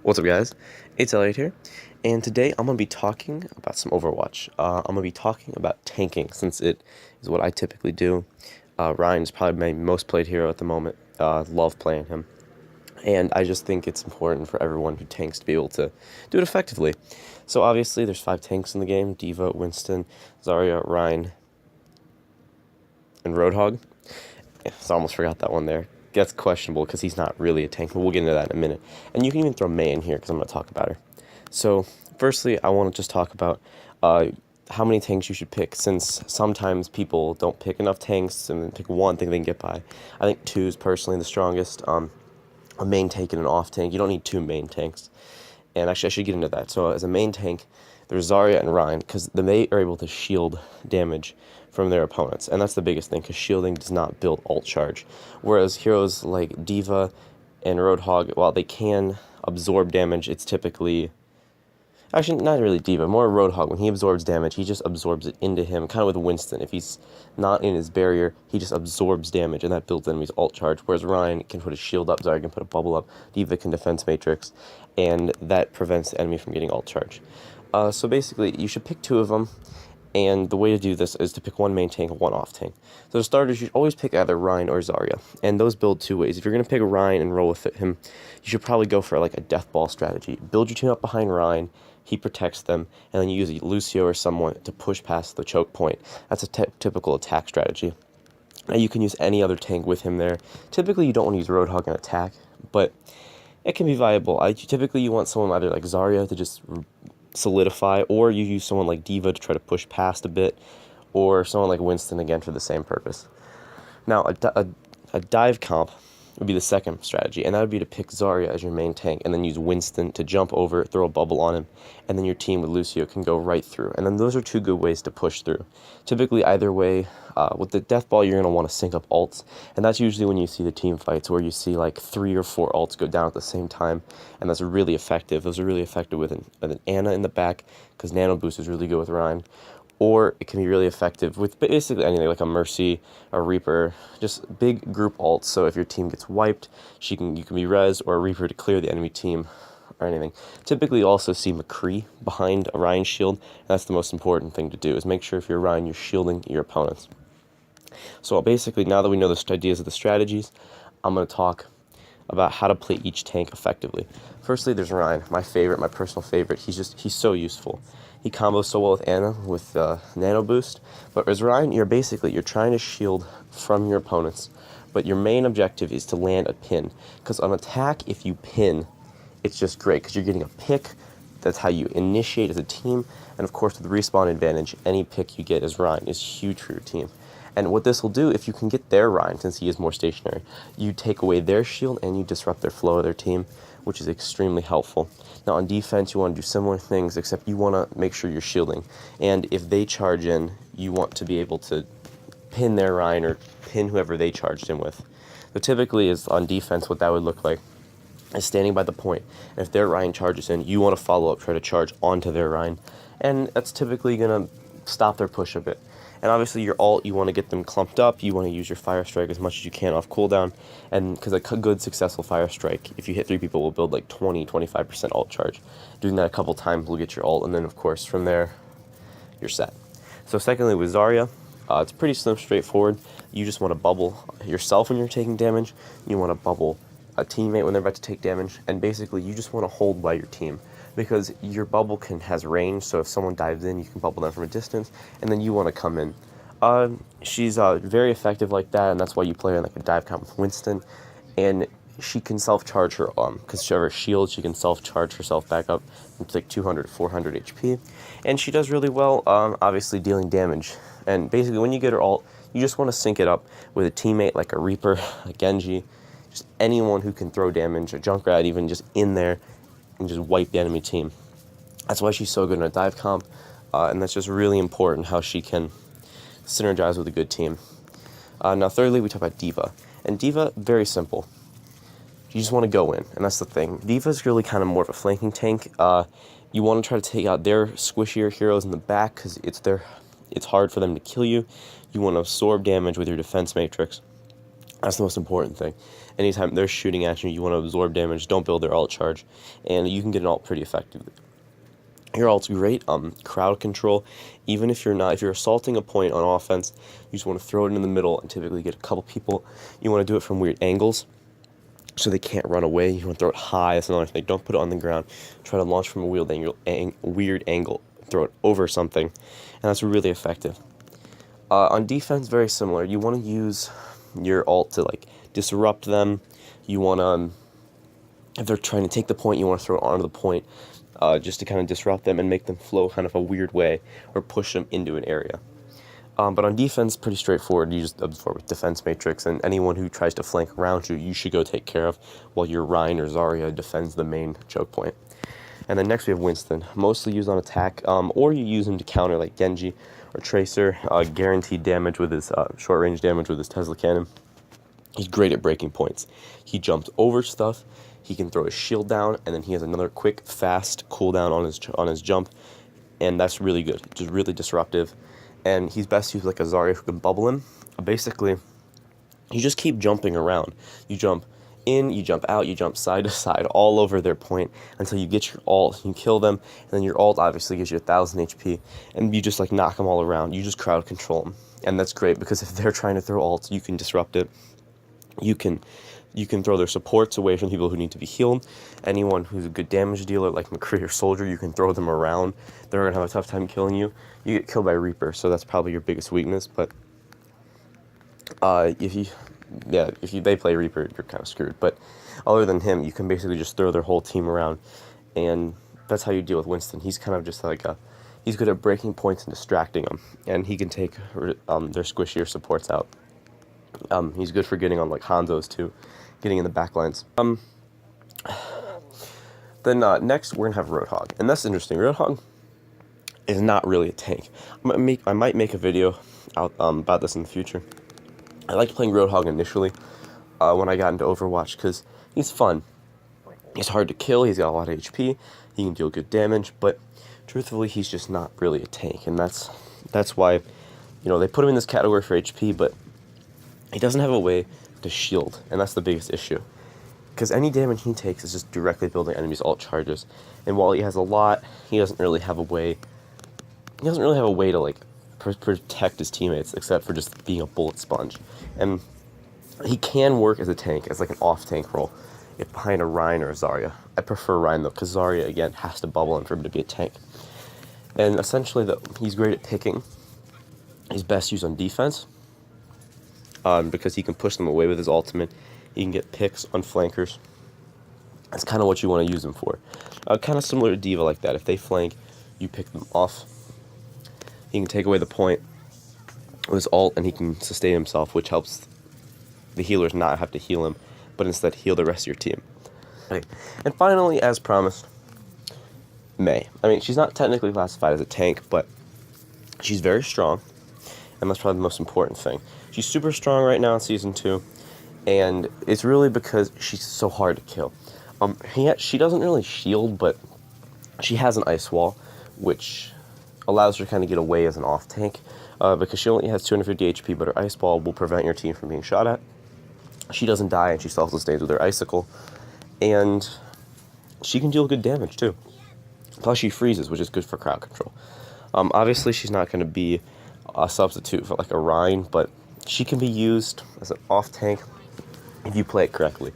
What's up, guys? It's Elliot here, and today I'm going to be talking about some Overwatch. I'm going to be talking about tanking, since it is what I typically do. Ryan's probably my most played hero at the moment. Love playing him, and I just think it's important for everyone who tanks to be able to do it effectively. So obviously, there's 5 tanks in the game: Diva, Winston, Zarya, Ryan, and Roadhog. So I almost forgot that one there. That's questionable because he's not really a tank, but we'll get into that in a minute. And you can even throw May in here because I'm going to talk about her. So, firstly, I want to just talk about how many tanks you should pick, since sometimes people don't pick enough tanks and then pick one thing they can get by. I think 2 is personally the strongest. A main tank and an off tank. You don't need 2 main tanks. And actually, I should get into that. So, as a main tank, there's Zarya and Ryan, because they are able to shield damage from their opponents, and that's the biggest thing, because shielding does not build ult charge. Whereas heroes like Diva and Roadhog, while they can absorb damage, it's typically... Actually, not really Diva, more Roadhog. When he absorbs damage, he just absorbs it into him, kind of with Winston. If he's not in his barrier, he just absorbs damage, and that builds enemies' ult charge. Whereas Ryan can put a shield up, Zarya can put a bubble up, Diva can defense matrix, and that prevents the enemy from getting ult charge. So basically, you should pick 2 of them, and the way to do this is to pick one main tank and one off tank. So to starters, you should always pick either Ryan or Zarya, and those build 2 ways. If you're going to pick Ryan and roll with him, you should probably go for like a death ball strategy. Build your team up behind Ryan, he protects them, and then you use a Lucio or someone to push past the choke point. That's a typical attack strategy. Now you can use any other tank with him there. Typically you don't want to use Roadhog in attack, but it can be viable. Typically you want someone either like Zarya to just solidify, or you use someone like Diva to try to push past a bit, or someone like Winston again for the same purpose. Now, a dive comp would be the second strategy, and that would be to pick Zarya as your main tank, and then use Winston to jump over, throw a bubble on him, and then your team with Lucio can go right through. And then those are 2 good ways to push through. Typically, either way, with the death ball, you're going to want to sync up ults, and that's usually when you see the team fights where you see like 3 or 4 ults go down at the same time, and that's really effective. Those are really effective with an Ana in the back, because Nano Boost is really good with Ryan. Or it can be really effective with basically anything like a Mercy, a Reaper, just big group ults. So if your team gets wiped, you can be res, or a Reaper to clear the enemy team or anything. Typically you also see McCree behind a Ryan shield, and that's the most important thing to do, is make sure if you're Ryan, you're shielding your opponents. So basically, now that we know the ideas of the strategies, I'm going to talk about how to play each tank effectively. Firstly, there's Ryan, my personal favorite. He's so useful. He combos so well with Ana with Nano Boost, but as Ryan, you're trying to shield from your opponents, but your main objective is to land a pin, because on attack, if you pin, it's just great, because you're getting a pick. That's how you initiate as a team, and of course with the respawn advantage, any pick you get as Ryan is huge for your team. And what this will do, if you can get their Ryan, since he is more stationary, you take away their shield and you disrupt their flow of their team, which is extremely helpful. Now on defense, you want to do similar things, except you want to make sure you're shielding. And if they charge in, you want to be able to pin their Ryan or pin whoever they charged in with. So typically is on defense, what that would look like is standing by the point. And if their Ryan charges in, you want to follow up, try to charge onto their Ryan. And that's typically going to stop their push a bit. And obviously your ult, you want to get them clumped up, you want to use your Fire Strike as much as you can off cooldown, and because a good successful Fire Strike, if you hit 3 people, will build like 20-25% ult charge. Doing that a couple times will get your ult, and then of course from there, you're set. So secondly, with Zarya, it's pretty straightforward. You just want to bubble yourself when you're taking damage, you want to bubble a teammate when they're about to take damage, and basically you just want to hold by your team, because your bubble has range, so if someone dives in, you can bubble them from a distance, and then you want to come in. She's very effective like that, and that's why you play her in like a dive comp with Winston, and she can self-charge her, because she has her shield, she can self-charge herself back up into like 200 to 400 HP, and she does really well, obviously dealing damage. And basically when you get her ult, you just want to sync it up with a teammate like a Reaper, a Genji, just anyone who can throw damage, a Junkrat even, just in there, and just wipe the enemy team. That's why she's so good in a dive comp, and that's just really important how she can synergize with a good team. Now thirdly, we talk about Diva. And Diva, very simple. You just want to go in, and that's the thing. Diva's really kind of more of a flanking tank. You want to try to take out their squishier heroes in the back, because it's hard for them to kill you. You want to absorb damage with your defense matrix. That's the most important thing. Anytime they're shooting at you, you want to absorb damage, don't build their ult charge, and you can get an ult pretty effectively. Your ult's great, crowd control. Even if you're assaulting a point on offense, you just want to throw it in the middle and typically get a couple people. You want to do it from weird angles, so they can't run away. You want to throw it high. That's another thing. Don't put it on the ground. Try to launch from a weird angle. Throw it over something, and that's really effective. On defense, very similar. You want to use your ult to like disrupt them. You want to, if they're trying to take the point, you want to throw it onto the point, just to kind of disrupt them and make them flow kind of a weird way, or push them into an area. But on defense, pretty straightforward. You just absorb with defense matrix, and anyone who tries to flank around you, you should go take care of, while your Rein or Zarya defends the main choke point. And then next we have Winston, mostly used on attack, or you use him to counter like Genji or Tracer, guaranteed damage with his short range damage with his Tesla cannon. He's great at breaking points. He jumps over stuff. He can throw his shield down, and then he has another quick, fast cooldown on his jump, and that's really good. Just really disruptive. And he's best used like a Zarya who can bubble him. Basically, you just keep jumping around. You jump in, you jump out, you jump side to side all over their point until you get your ult. You kill them, and then your ult obviously gives you 1,000 HP, and you just like knock them all around. You just crowd control them, and that's great because if they're trying to throw ults, you can disrupt it. You can throw their supports away from people who need to be healed. Anyone who's a good damage dealer like McCree or Soldier, you can throw them around. They're going to have a tough time killing you. You get killed by Reaper, so that's probably your biggest weakness. But if they play Reaper, you're kind of screwed. But other than him, you can basically just throw their whole team around. And that's how you deal with Winston. He's kind of just like he's good at breaking points and distracting them. And he can take their squishier supports out. He's good for getting on like Hanzo's too, getting in the back lines. Then next we're gonna have Roadhog, and that's interesting. Roadhog is not really a tank. I might make a video out about this in the future. I liked playing Roadhog initially when I got into Overwatch because he's fun. He's hard to kill. He's got a lot of HP. He can deal good damage, but truthfully, he's just not really a tank, and that's why they put him in this category for HP, but he doesn't have a way to shield, and that's the biggest issue. Because any damage he takes is just directly building enemies' ult charges. And while he has a lot, he doesn't really have a way to like protect his teammates except for just being a bullet sponge. And he can work as a tank, as like an off-tank role, if behind a Rein or a Zarya. I prefer Rein though, because Zarya again has to bubble in for him to be a tank. And essentially, he's great at picking. He's best used on defense. Because he can push them away with his ultimate. He can get picks on flankers. That's kind of what you want to use him for. Kind of similar to D.Va like that. If they flank, you pick them off. He can take away the point with his ult, and he can sustain himself, which helps the healers not have to heal him, but instead heal the rest of your team. Okay. And finally, as promised, Mei. I mean, she's not technically classified as a tank, but she's very strong, and that's probably the most important thing. She's super strong right now in Season 2, and it's really because she's so hard to kill. She doesn't really shield, but she has an ice wall, which allows her to kind of get away as an off-tank, because she only has 250 HP, but her ice ball will prevent your team from being shot at. She doesn't die, and she self-sustains with her icicle, and she can deal good damage, too. Plus, she freezes, which is good for crowd control. Obviously, she's not going to be a substitute for like a Rein, but she can be used as an off-tank if you play it correctly.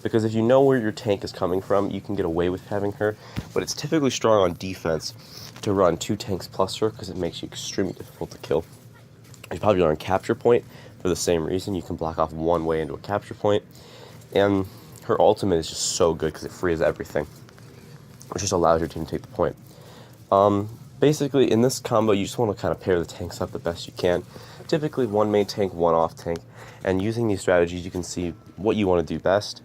Because if you know where your tank is coming from, you can get away with having her, but it's typically strong on defense to run 2 tanks plus her, because it makes you extremely difficult to kill. You probably run capture point for the same reason. You can block off one way into a capture point, and her ultimate is just so good because it frees everything, which just allows your team to take the point. Basically, in this combo, you just want to kind of pair the tanks up the best you can. Typically, one main tank, one off tank, and using these strategies, you can see what you want to do best.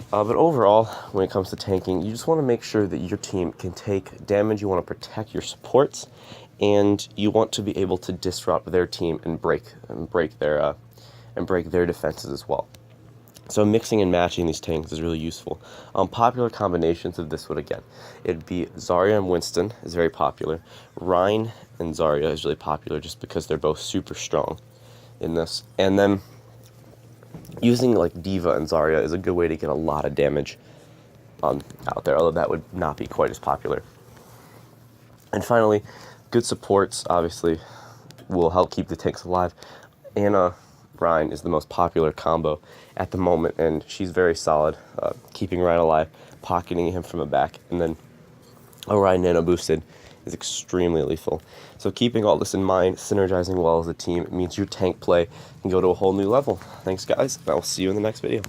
But overall, when it comes to tanking, you just want to make sure that your team can take damage. You want to protect your supports, and you want to be able to disrupt their team and break their defenses as well. So mixing and matching these tanks is really useful. Popular combinations of this it'd be Zarya and Winston is very popular. Rein and Zarya is really popular just because they're both super strong in this. And then using like Diva and Zarya is a good way to get a lot of damage out there, although that would not be quite as popular. And finally, good supports obviously will help keep the tanks alive. Anna Ryan is the most popular combo at the moment, and she's very solid, keeping Ryan alive, pocketing him from the back, and then Orion Nano Boosted is extremely lethal. So keeping all this in mind, synergizing well as a team, means your tank play can go to a whole new level. Thanks guys, and I will see you in the next video.